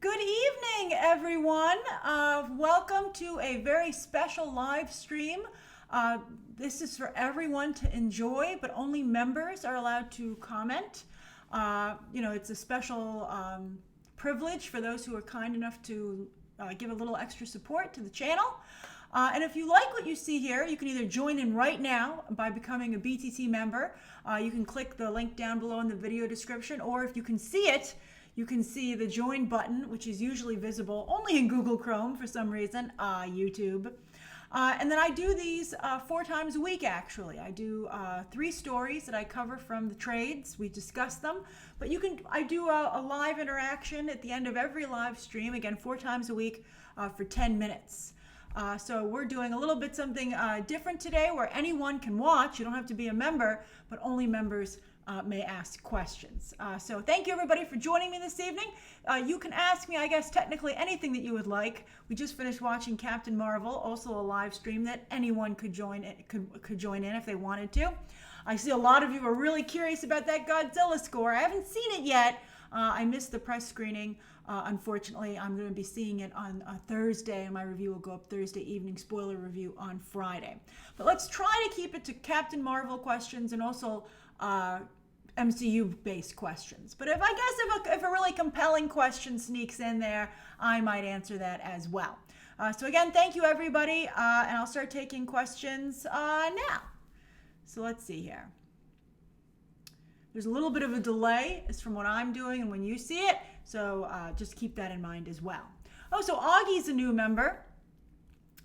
Good evening, everyone. Welcome to a very special live stream. This is for everyone to enjoy, but only members are allowed to comment. It's a special privilege for those who are kind enough to give a little extra support to the channel. And if you like what you see here, you can either join in right now by becoming a BTT member. You can click the link down below in the video description, or if you can see it, you can see the join button, which is usually visible only in Google Chrome for some reason, YouTube. And then I do these 4 times a week, actually. I do 3 stories that I cover from the trades. We discuss them. But I do a live interaction at the end of every live stream, again, 4 times a week for 10 minutes. So we're doing a little bit something different today where anyone can watch. You don't have to be a member, but only members may ask questions. So thank you everybody for joining me this evening. You can ask me, I guess, technically anything that you would like. We just finished watching Captain Marvel, also a live stream that anyone could join in if they wanted to. I see a lot of you are really curious about that Godzilla score. I haven't seen it yet. I missed the press screening. Unfortunately, I'm going to be seeing it on Thursday, and my review will go up Thursday evening, spoiler review on Friday. But let's try to keep it to Captain Marvel questions and also MCU-based questions. But if a really compelling question sneaks in there, I might answer that as well. So again, thank you everybody, and I'll start taking questions now. So let's see here. There's a little bit of a delay as from what I'm doing and when you see it, so just keep that in mind as well. Oh, so Augie's a new member.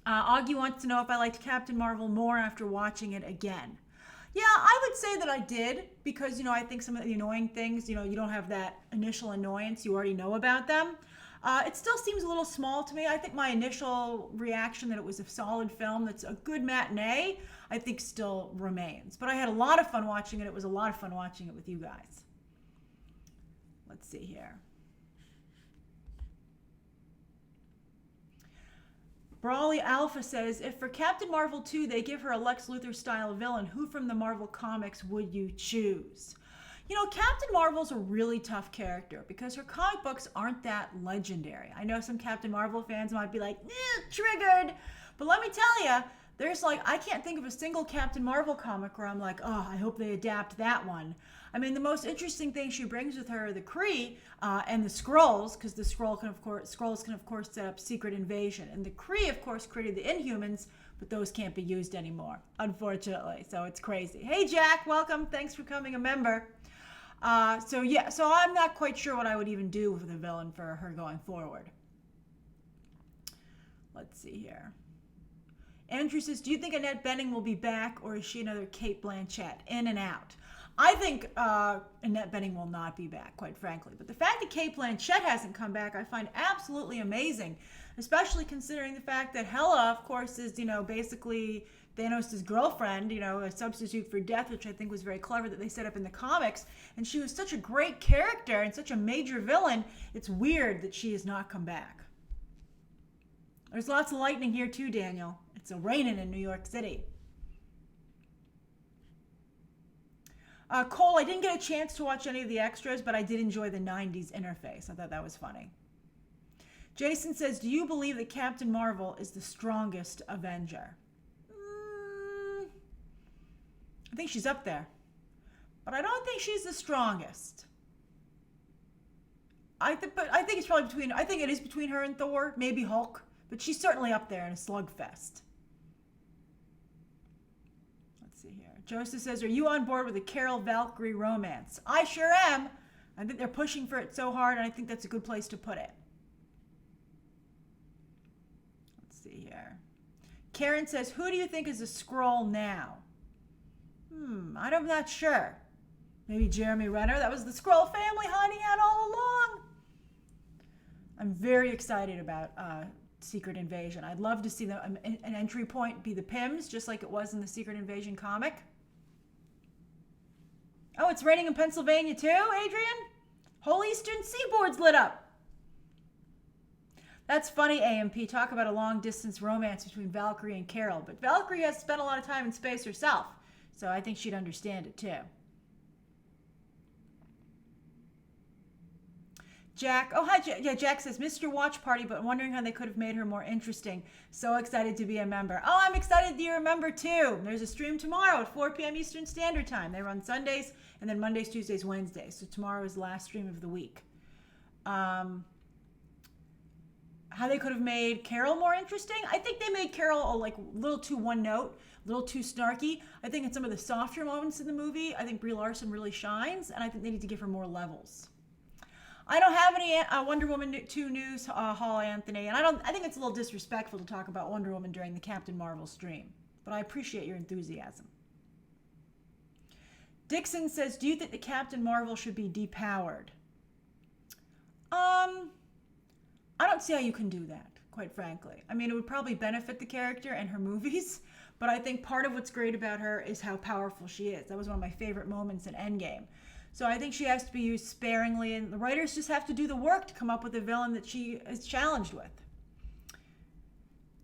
Augie wants to know if I liked Captain Marvel more after watching it again. Yeah, I would say that I did because, I think some of the annoying things, you don't have that initial annoyance. You already know about them. It still seems a little small to me. I think my initial reaction that it was a solid film that's a good matinee, I think still remains. But I had a lot of fun watching it. It was a lot of fun watching it with you guys. Let's see here. Brawley Alpha says, if for Captain Marvel 2 they give her a Lex Luthor style villain, who from the Marvel comics would you choose? Captain Marvel's a really tough character because her comic books aren't that legendary. I know some Captain Marvel fans might be like, triggered. But let me tell you, there's I can't think of a single Captain Marvel comic where I'm like, oh, I hope they adapt that one. I mean, the most interesting thing she brings with her are the Kree and the Skrulls, because the Skrulls can of course set up secret invasion. And the Kree, of course, created the Inhumans, but those can't be used anymore, unfortunately. So it's crazy. Hey, Jack, welcome. Thanks for becoming a member. So I'm not quite sure what I would even do with the villain for her going forward. Let's see here. Andrew says, do you think Annette Bening will be back, or is she another Cate Blanchett? In and out. I think Annette Bening will not be back, quite frankly. But the fact that Cate Blanchett hasn't come back, I find absolutely amazing, especially considering the fact that Hela, of course, is, basically Thanos' girlfriend, a substitute for death, which I think was very clever that they set up in the comics. And she was such a great character and such a major villain. It's weird that she has not come back. There's lots of lightning here too, Daniel. It's raining in New York City. Cole, I didn't get a chance to watch any of the extras, but I did enjoy the 90s interface. I thought that was funny. Jason says, do you believe that Captain Marvel is the strongest Avenger? I think she's up there, but I don't think she's the strongest. I think it's probably between, I think it is between her and Thor, maybe Hulk, but she's certainly up there in a slugfest. Let's see here. Joseph says, are you on board with the Carol Valkyrie romance? I sure am. I think they're pushing for it so hard, and I think that's a good place to put it. Let's see here. Karen says, who do you think is a Skrull now? I'm not sure. Maybe Jeremy Renner. That was the Skrull family hiding out all along. I'm very excited about Secret Invasion. I'd love to see an entry point be the Pims, just like it was in the Secret Invasion comic. Oh, it's raining in Pennsylvania too, Adrian? Whole eastern seaboard's lit up. That's funny, AMP. Talk about a long-distance romance between Valkyrie and Carol. But Valkyrie has spent a lot of time in space herself, so I think she'd understand it too. Jack, oh hi, yeah, Jack says, missed your watch party, but wondering how they could have made her more interesting. So excited to be a member. Oh, I'm excited you're a member too. There's a stream tomorrow at 4 p.m. Eastern Standard Time. They run Sundays and then Mondays, Tuesdays, Wednesdays. So tomorrow is the last stream of the week. How they could have made Carol more interesting? I think they made Carol a little too one note, a little too snarky. I think in some of the softer moments in the movie, I think Brie Larson really shines, and I think they need to give her more levels. I don't have any Wonder Woman 2 news, Hall Anthony, and I think it's a little disrespectful to talk about Wonder Woman during the Captain Marvel stream, but I appreciate your enthusiasm. Dixon says, do you think the Captain Marvel should be depowered? I don't see how you can do that, quite frankly. I mean, it would probably benefit the character and her movies, but I think part of what's great about her is how powerful she is. That was one of my favorite moments in Endgame. So I think she has to be used sparingly, and the writers just have to do the work to come up with a villain that she is challenged with.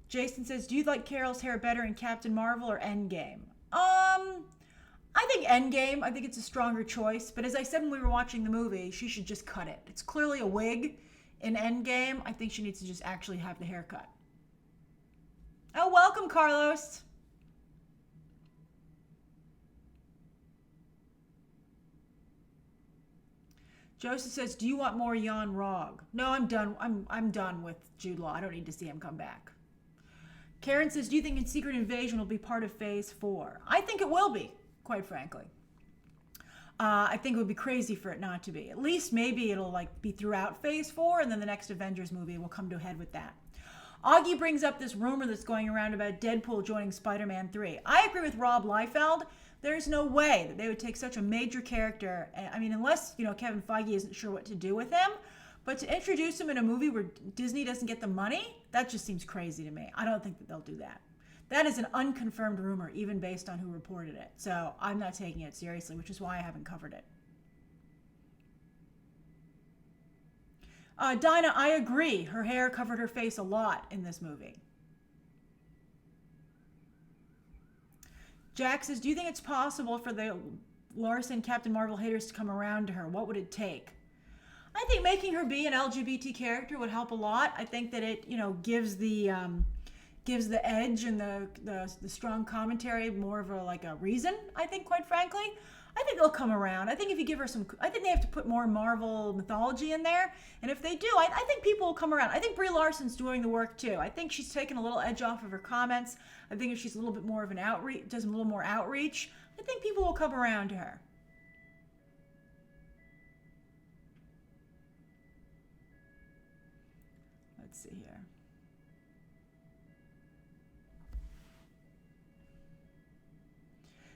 Jason says, do you like Carol's hair better in Captain Marvel or Endgame? I think Endgame. I think it's a stronger choice, but as I said when we were watching the movie, she should just cut it. It's clearly a wig in Endgame. I think she needs to just actually have the haircut. Oh, welcome, Carlos. Joseph says, do you want more Jan Rog? No, I'm done. I'm done with Jude Law. I don't need to see him come back. Karen says, do you think Secret Invasion will be part of Phase 4? I think it will be, quite frankly. I think it would be crazy for it not to be. At least maybe it'll be throughout Phase 4, and then the next Avengers movie will come to a head with that. Augie brings up this rumor that's going around about Deadpool joining Spider-Man 3. I agree with Rob Liefeld. There's no way that they would take such a major character. I mean, unless, Kevin Feige isn't sure what to do with him. But to introduce him in a movie where Disney doesn't get the money, that just seems crazy to me. I don't think that they'll do that. That is an unconfirmed rumor, even based on who reported it. So I'm not taking it seriously, which is why I haven't covered it. Dinah, I agree. Her hair covered her face a lot in this movie. Jack says, do you think it's possible for the Larson Captain Marvel haters to come around to her? What would it take? I think making her be an LGBT character would help a lot. I think that it, gives the edge and the strong commentary more of a reason, I think, quite frankly. I think they'll come around. I think if you give her I think they have to put more Marvel mythology in there. And if they do, I think people will come around. I think Brie Larson's doing the work too. I think she's taken a little edge off of her comments. I think if she's a little bit more of an outreach, does a little more outreach, I think people will come around to her. Let's see here.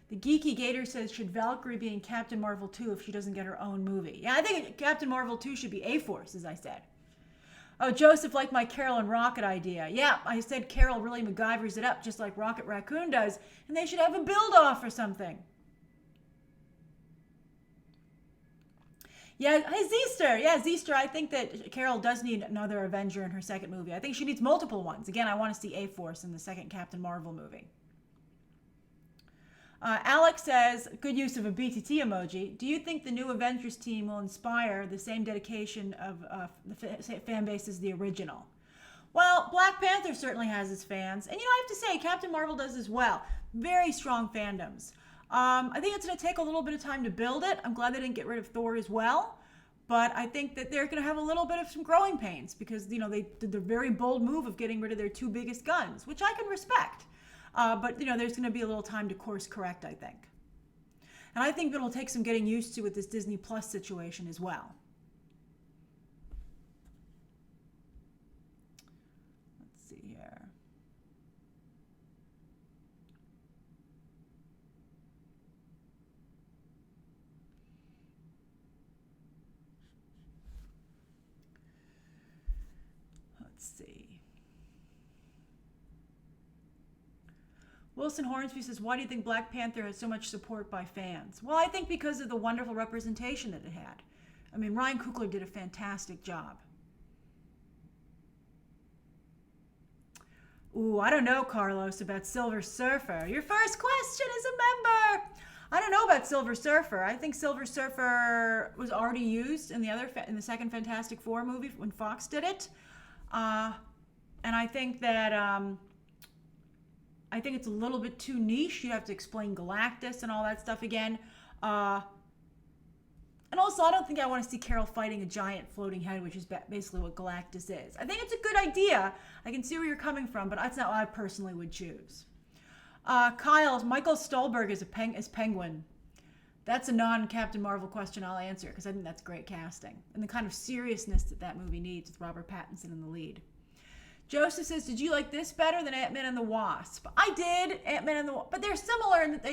The Geeky Gator says, should Valkyrie be in Captain Marvel 2 if she doesn't get her own movie? Yeah, I think Captain Marvel 2 should be A-Force, as I said. Oh, Joseph liked my Carol and Rocket idea. Yeah, I said Carol really MacGyvers it up just like Rocket Raccoon does, and they should have a build-off or something. Yeah, hey, Zeester. Yeah, Zeester, I think that Carol does need another Avenger in her second movie. I think she needs multiple ones. Again, I want to see A-Force in the second Captain Marvel movie. Alex says, good use of a BTT emoji. Do you think the new Avengers team will inspire the same dedication of the fan base as the original? Well, Black Panther certainly has its fans. And I have to say, Captain Marvel does as well. Very strong fandoms. I think it's going to take a little bit of time to build it. I'm glad they didn't get rid of Thor as well. But I think that they're going to have a little bit of some growing pains because, they did the very bold move of getting rid of their two biggest guns, which I can respect. But, there's going to be a little time to course correct, I think. And I think it'll take some getting used to with this Disney Plus situation as well. Let's see here. Let's see. Wilson Hornsby says, why do you think Black Panther has so much support by fans? Well, I think because of the wonderful representation that it had. I mean, Ryan Coogler did a fantastic job. Ooh, I don't know, Carlos, about Silver Surfer. Your first question as a member. I don't know about Silver Surfer. I think Silver Surfer was already used in in the second Fantastic Four movie when Fox did it, uh, and I think it's a little bit too niche. You have to explain Galactus and all that stuff again. Uh, and also, I don't think I want to see Carol fighting a giant floating head, which is basically what Galactus is. I think it's a good idea. I can see where you're coming from, but that's not what I personally would choose. Kyle, Michael Stolberg is is Penguin. That's a non-Captain Marvel question I'll answer because I think that's great casting and the kind of seriousness that movie needs with Robert Pattinson in the lead. Joseph says, did you like this better than Ant-Man and the Wasp? I did, Ant-Man and the Wasp, but they're similar in that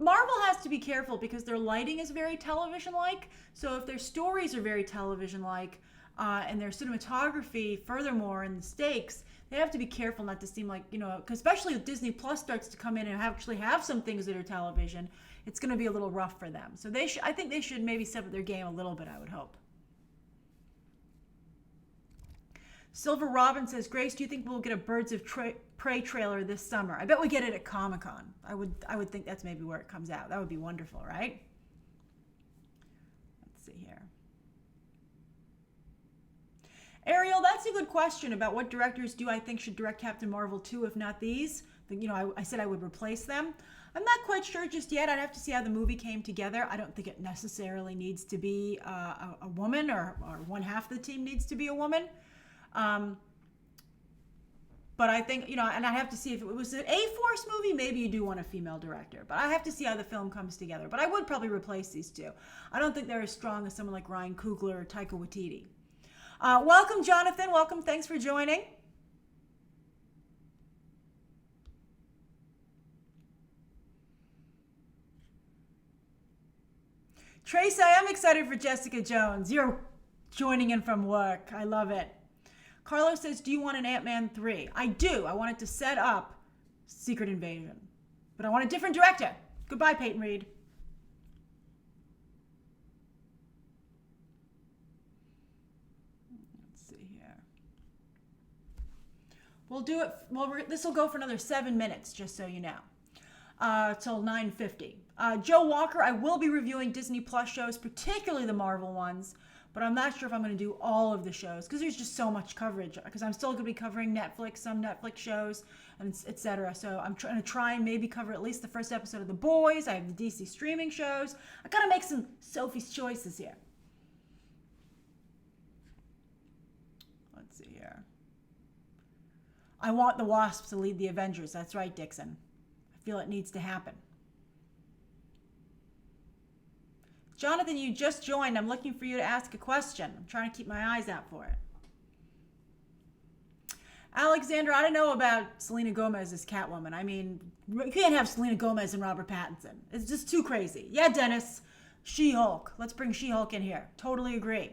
Marvel has to be careful because their lighting is very television-like. So if their stories are very television-like and their cinematography, furthermore, and the stakes, they have to be careful not to seem like, cause especially if Disney Plus starts to come in and actually have some things that are television, it's going to be a little rough for them. So I think they should maybe step up their game a little bit, I would hope. Silver Robin says, Grace, do you think we'll get a Birds of Prey trailer this summer? I bet we get it at Comic-Con. I would think that's maybe where it comes out. That would be wonderful, right? Let's see here. Ariel, that's a good question about what directors do I think should direct Captain Marvel 2, if not these. I said I would replace them. I'm not quite sure just yet. I'd have to see how the movie came together. I don't think it necessarily needs to be a woman or one half of the team needs to be a woman. But I think, and I have to see if it was an A-Force movie, maybe you do want a female director. But I have to see how the film comes together. But I would probably replace these two. I don't think they're as strong as someone like Ryan Coogler or Taika Waititi. Welcome, Jonathan. Welcome. Thanks for joining. Tracy, I am excited for Jessica Jones. You're joining in from work. I love it. Carlos says, do you want an Ant-Man 3? I do. I want it to set up Secret Invasion. But I want a different director. Goodbye, Peyton Reed. Let's see here. We'll do it. Well, this will go for another 7 minutes, just so you know. Till 9:50. Joe Walker, I will be reviewing Disney Plus shows, particularly the Marvel ones. But I'm not sure if I'm going to do all of the shows because there's just so much coverage. Because I'm still going to be covering Netflix, some Netflix shows, and etc. So I'm going to try and maybe cover at least the first episode of The Boys. I have the DC streaming shows. I got to make some Sophie's choices here. Let's see here. I want the Wasp to lead the Avengers. That's right, Dixon. I feel it needs to happen. Jonathan, you just joined. I'm looking for you to ask a question. I'm trying to keep my eyes out for it. Alexander, I don't know about Selena Gomez as Catwoman. I mean, you can't have Selena Gomez and Robert Pattinson. It's just too crazy. Yeah, Dennis. She-Hulk. Let's bring She-Hulk in here. Totally agree.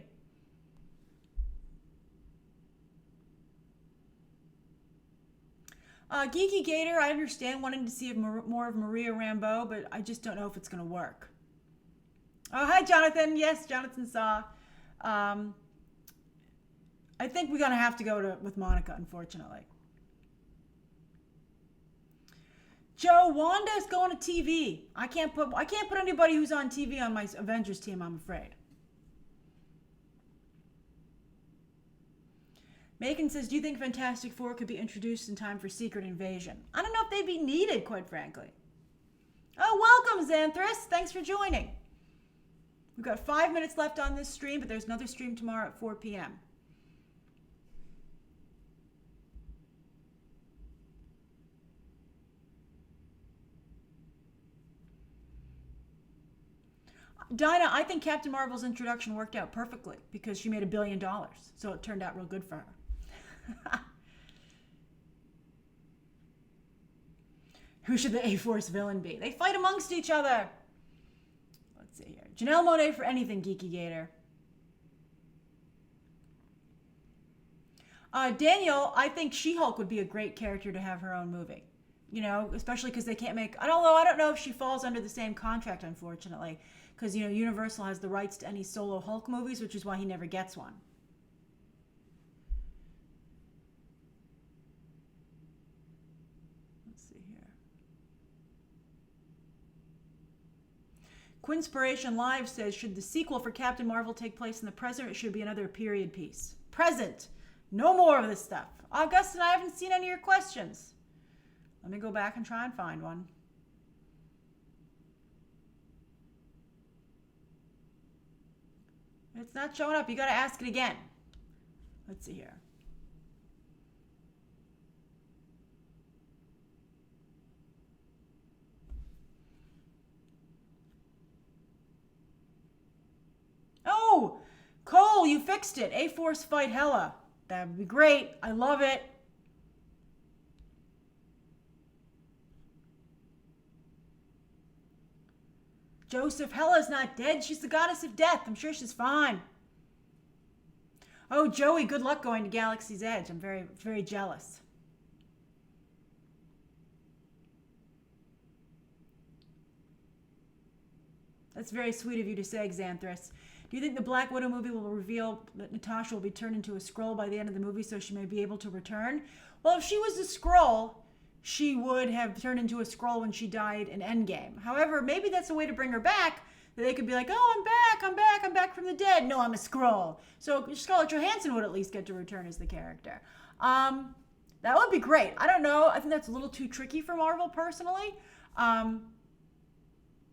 Geeky Gator, I understand wanting to see more of Maria Rambeau, but I just don't know if it's going to work. Oh, hi, Jonathan. Yes, Jonathan saw. I think we're going to have to go with Monica, unfortunately. Joe, Wanda's going to TV. I can't put anybody who's on TV on my Avengers team, I'm afraid. Macon says, do you think Fantastic Four could be introduced in time for Secret Invasion? I don't know if they'd be needed, quite frankly. Oh, welcome, Xanthras. Thanks for joining. We've got 5 minutes left on this stream, but there's another stream tomorrow at 4 p.m. Dinah, I think Captain Marvel's introduction worked out perfectly because she made $1 billion. So it turned out real good for her. Who should the A-Force villain be? They fight amongst each other. Let's see here. Janelle Monáe for anything, Geeky Gator. Daniel, I think She-Hulk would be a great character to have her own movie. Especially because they can't make... I don't know if she falls under the same contract, unfortunately. Because, Universal has the rights to any solo Hulk movies, which is why he never gets one. Let's see here. Quinspiration Live says, should the sequel for Captain Marvel take place in the present, or it should be another period piece? Present. No more of this stuff. Augustin, I haven't seen any of your questions. Let me go back and try and find one. It's not showing up. You got to ask it again. Let's see here. Oh, Cole, you fixed it. A-Force fight Hela. That would be great. I love it. Joseph, Hela's not dead. She's the goddess of death. I'm sure she's fine. Oh, Joey, good luck going to Galaxy's Edge. I'm very, very jealous. That's very sweet of you to say, Xanthras. Do you think the Black Widow movie will reveal that Natasha will be turned into a Skrull by the end of the movie so she may be able to return? Well, if she was a Skrull, she would have turned into a Skrull when she died in Endgame. However, maybe that's a way to bring her back, that they could be like, oh, I'm back from the dead. No, I'm a Skrull. So Scarlett Johansson would at least get to return as the character. That would be great. I don't know. I think that's a little too tricky for Marvel, personally.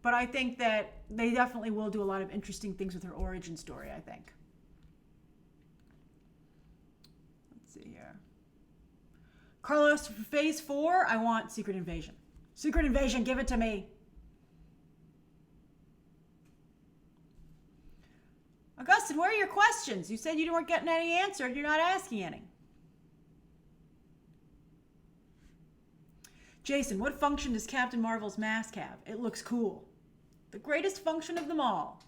But I think that they definitely will do a lot of interesting things with her origin story, I think. Let's see here. Carlos, for Phase 4, I want Secret Invasion. Secret Invasion, give it to me. Augustin, where are your questions? You said you weren't getting any answered. You're not asking any. Jason, what function does Captain Marvel's mask have? It looks cool. The greatest function of them all.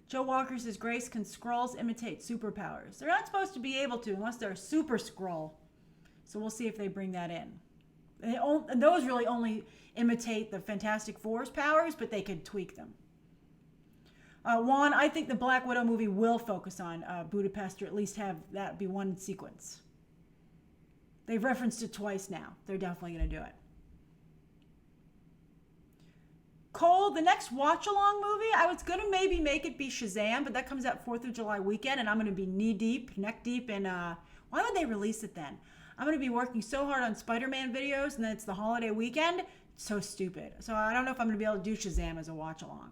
Joe Walker says, Grace, can Skrulls imitate superpowers? They're not supposed to be able to unless they're a super Skrull. So we'll see if they bring that in. And those really only imitate the Fantastic Four's powers, but they could tweak them. Juan, I think the Black Widow movie will focus on Budapest, or at least have that be one sequence. They've referenced it twice now. They're definitely going to do it. Cole, the next watch-along movie, I was going to maybe make it be Shazam, but that comes out 4th of July weekend, and I'm going to be knee-deep, neck-deep in... why would they release it then? I'm going to be working so hard on Spider-Man videos, and then it's the holiday weekend. It's so stupid. So I don't know if I'm going to be able to do Shazam as a watch-along.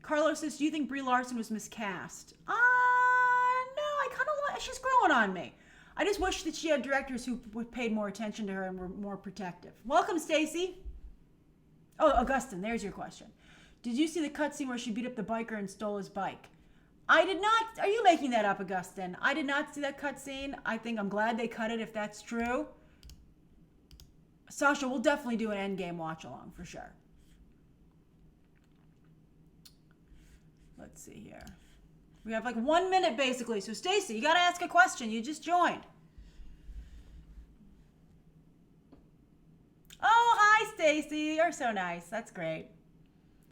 Carlos says, do you think Brie Larson was miscast? No, I kind of like... She's growing on me. I just wish that she had directors who paid more attention to her and were more protective. Welcome, Stacy. Oh, Augustin, there's your question. Did you see the cutscene where she beat up the biker and stole his bike? I did not. Are you making that up, Augustin? I did not see that cutscene. I'm glad they cut it if that's true. Sasha, we'll definitely do an Endgame watch-along for sure. Let's see here. We have like 1 minute basically. So Stacy, you got to ask a question. You just joined. Oh, hi Stacy. You're so nice. That's great.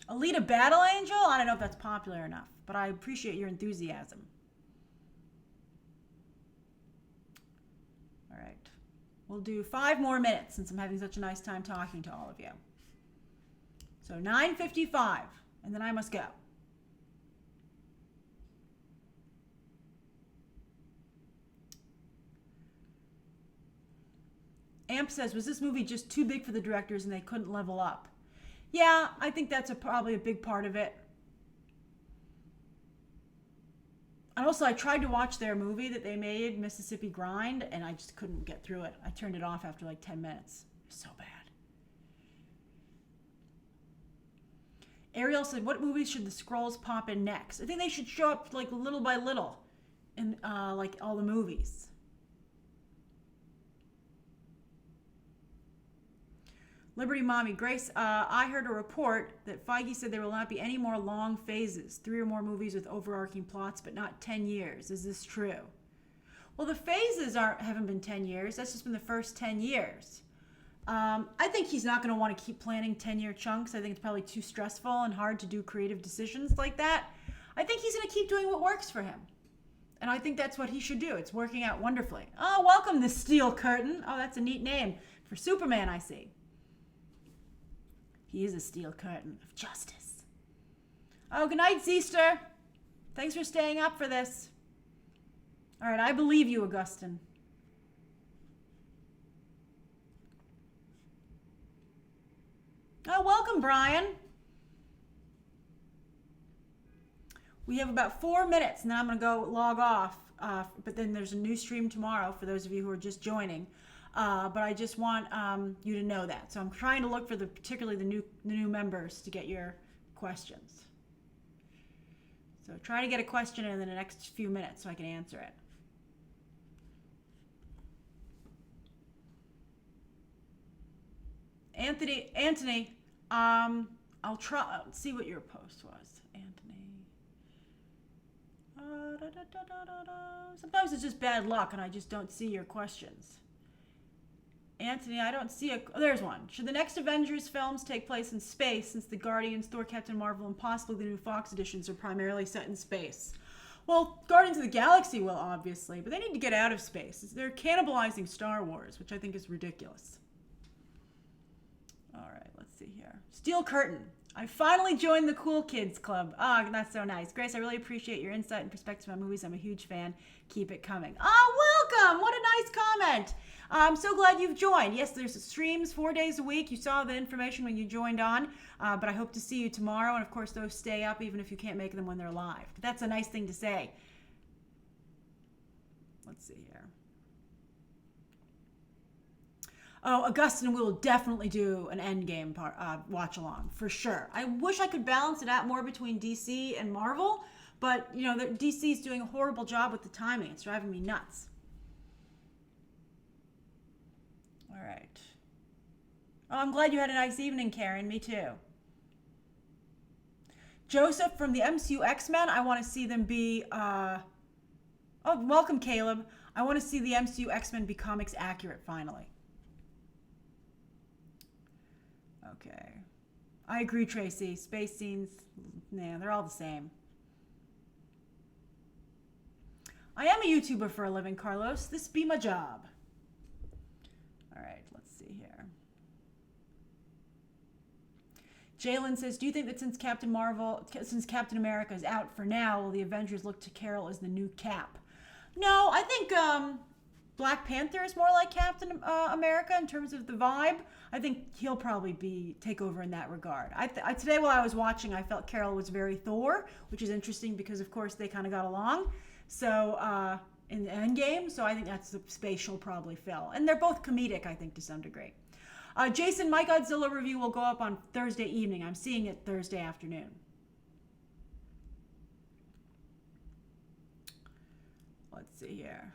Alita Battle Angel? I don't know if that's popular enough, but I appreciate your enthusiasm. All right. We'll do 5 more minutes since I'm having such a nice time talking to all of you. So 9:55, and then I must go. Amp says, was this movie just too big for the directors and they couldn't level up? Yeah, I think that's probably a big part of it. And also, I tried to watch their movie that they made, Mississippi Grind, and I just couldn't get through it. I turned it off after like 10 minutes. It was so bad. Ariel said, what movies should the Skrulls pop in next? I think they should show up like little by little in like all the movies. Liberty Mommy, Grace, I heard a report that Feige said there will not be any more long phases, 3 or more movies with overarching plots, but not 10 years. Is this true? Well, the phases haven't been 10 years. That's just been the first 10 years. I think he's not going to want to keep planning 10-year chunks. I think it's probably too stressful and hard to do creative decisions like that. I think he's going to keep doing what works for him. And I think that's what he should do. It's working out wonderfully. Oh, welcome, the Steel Curtain. Oh, that's a neat name. For Superman, I see. He is a steel curtain of justice. Oh, good night, Zeester. Thanks for staying up for this. All right, I believe you, Augustine. Oh, welcome, Brian. We have about 4 minutes, and then I'm going to go log off. But then there's a new stream tomorrow for those of you who are just joining. But I just want you to know that. So I'm trying to look for particularly the new members to get your questions. So try to get a question in the next few minutes so I can answer it. Anthony, I'll try. Let's see what your post was, Anthony. Sometimes it's just bad luck, and I just don't see your questions. Anthony, I don't see oh, there's one. Should the next Avengers films take place in space, since the Guardians, Thor, Captain Marvel, and possibly the new Fox editions are primarily set in space? Well, Guardians of the Galaxy will, obviously, but they need to get out of space. They're cannibalizing Star Wars, which I think is ridiculous. All right, let's see here. Steel Curtain. I finally joined the Cool Kids Club. Oh, that's so nice. Grace, I really appreciate your insight and perspective on movies. I'm a huge fan. Keep it coming. Oh, welcome. What a nice comment. I'm so glad you've joined. Yes, there's streams 4 days a week. You saw the information when you joined on, but I hope to see you tomorrow. And, of course, those stay up even if you can't make them when they're live. But that's a nice thing to say. Let's see here. Oh, Augustine will definitely do an Endgame watch along for sure. I wish I could balance it out more between DC and Marvel, but you know, DC is doing a horrible job with the timing. It's driving me nuts. All right. Oh, I'm glad you had a nice evening, Karen. Me too. Joseph from the MCU X-Men. I want to see them be. Oh, welcome, Caleb. I want to see the MCU X-Men be comics accurate finally. Okay. I agree, Tracy. Space scenes, nah, they're all the same. I am a YouTuber for a living, Carlos. This be my job. All right, let's see here. Jalen says, do you think that since Captain America is out for now, will the Avengers look to Carol as the new Cap? No, I think Black Panther is more like Captain America in terms of the vibe. I think he'll probably take over in that regard. Today while I was watching, I felt Carol was very Thor, which is interesting because, of course, they kind of got along. So in the Endgame, so I think that's the space she'll probably fill. And they're both comedic, I think, to some degree. Jason, my Godzilla review will go up on Thursday evening. I'm seeing it Thursday afternoon. Let's see here.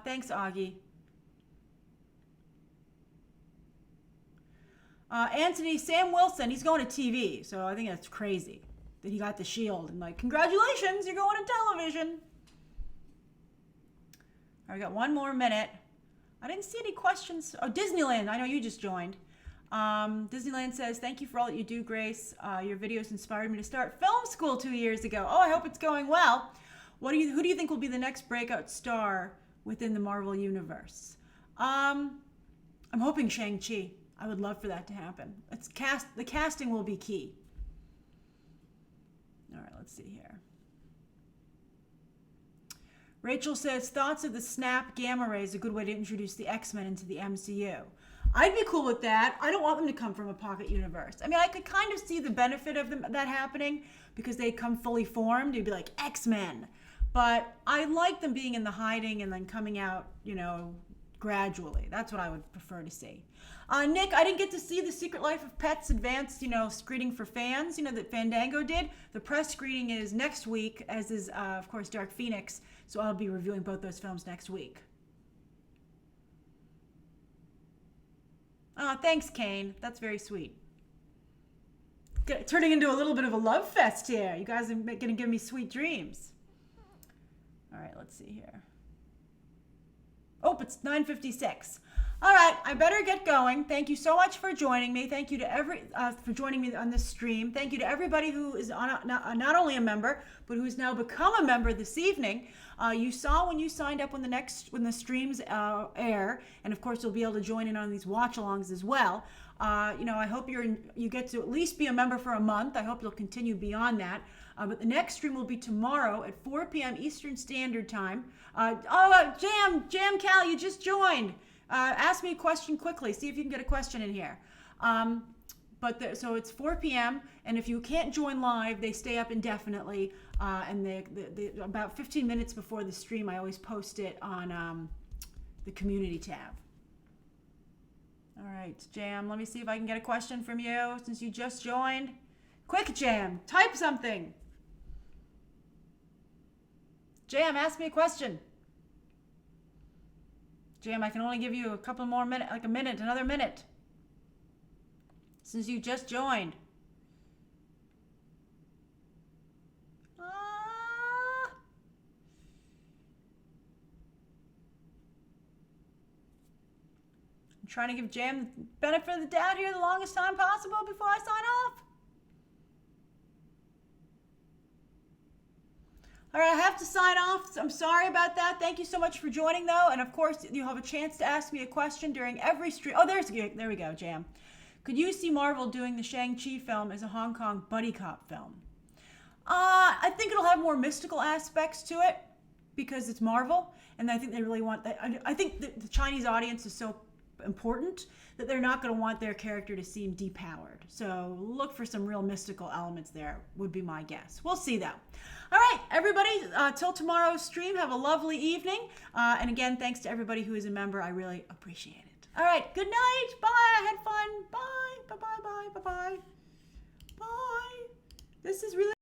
Thanks, Augie. Anthony, Sam Wilson, he's going to TV, so I think that's crazy that he got the shield. And like, congratulations, you're going to television. All right, we got 1 more minute. I didn't see any questions. Oh, Disneyland, I know you just joined. Disneyland says, thank you for all that you do, Grace. Your videos inspired me to start film school 2 years ago. Oh, I hope it's going well. Who do you think will be the next breakout star within the Marvel universe? I'm hoping Shang-Chi. I would love for that to happen. The casting will be key. All right, let's see here. Rachel says, thoughts of the snap gamma ray is a good way to introduce the X-Men into the MCU. I'd be cool with that. I don't want them to come from a pocket universe. I mean, I could kind of see the benefit of that happening because they come fully formed. It'd be like X-Men. But I like them being in the hiding and then coming out, gradually. That's what I would prefer to see. Nick, I didn't get to see The Secret Life of Pets advanced, screening for fans, that Fandango did. The press screening is next week, as is, of course, Dark Phoenix. So I'll be reviewing both those films next week. Thanks, Kane. That's very sweet. Turning into a little bit of a love fest here. You guys are going to give me sweet dreams. All right, let's see here. Oh, it's 9:56. All right, I better get going. Thank you so much for joining me. Thank you to for joining me on this stream. Thank you to everybody who is not only a member, but who's now become a member this evening. You saw when you signed up when the streams air, and of course you'll be able to join in on these watch-alongs as well. I hope you get to at least be a member for a month. I hope you'll continue beyond that. But the next stream will be tomorrow at 4 p.m. Eastern Standard Time. Jam Cal, you just joined. Ask me a question quickly. See if you can get a question in here. So it's 4 p.m. and if you can't join live, they stay up indefinitely. And they about 15 minutes before the stream, I always post it on the community tab. All right, Jam, let me see if I can get a question from you since you just joined. Quick, Jam, type something. Jam, ask me a question. Jam, I can only give you a couple more minutes, like a minute, another minute. Since you just joined. I'm trying to give Jam the benefit of the doubt here the longest time possible before I sign off. All right, I have to sign off. I'm sorry about that. Thank you so much for joining, though. And of course, you'll have a chance to ask me a question during every stream. Oh, there we go, Jam. Could you see Marvel doing the Shang-Chi film as a Hong Kong buddy cop film? I think it'll have more mystical aspects to it because it's Marvel, and I think they really want that. I think the Chinese audience is so important that they're not going to want their character to seem depowered. So look for some real mystical elements there would be my guess. We'll see though. All right, everybody, till tomorrow's stream, have a lovely evening. And again, thanks to everybody who is a member. I really appreciate it. All right, good night. Bye. I had fun. Bye. Bye. Bye. Bye. Bye. Bye. Bye. This is really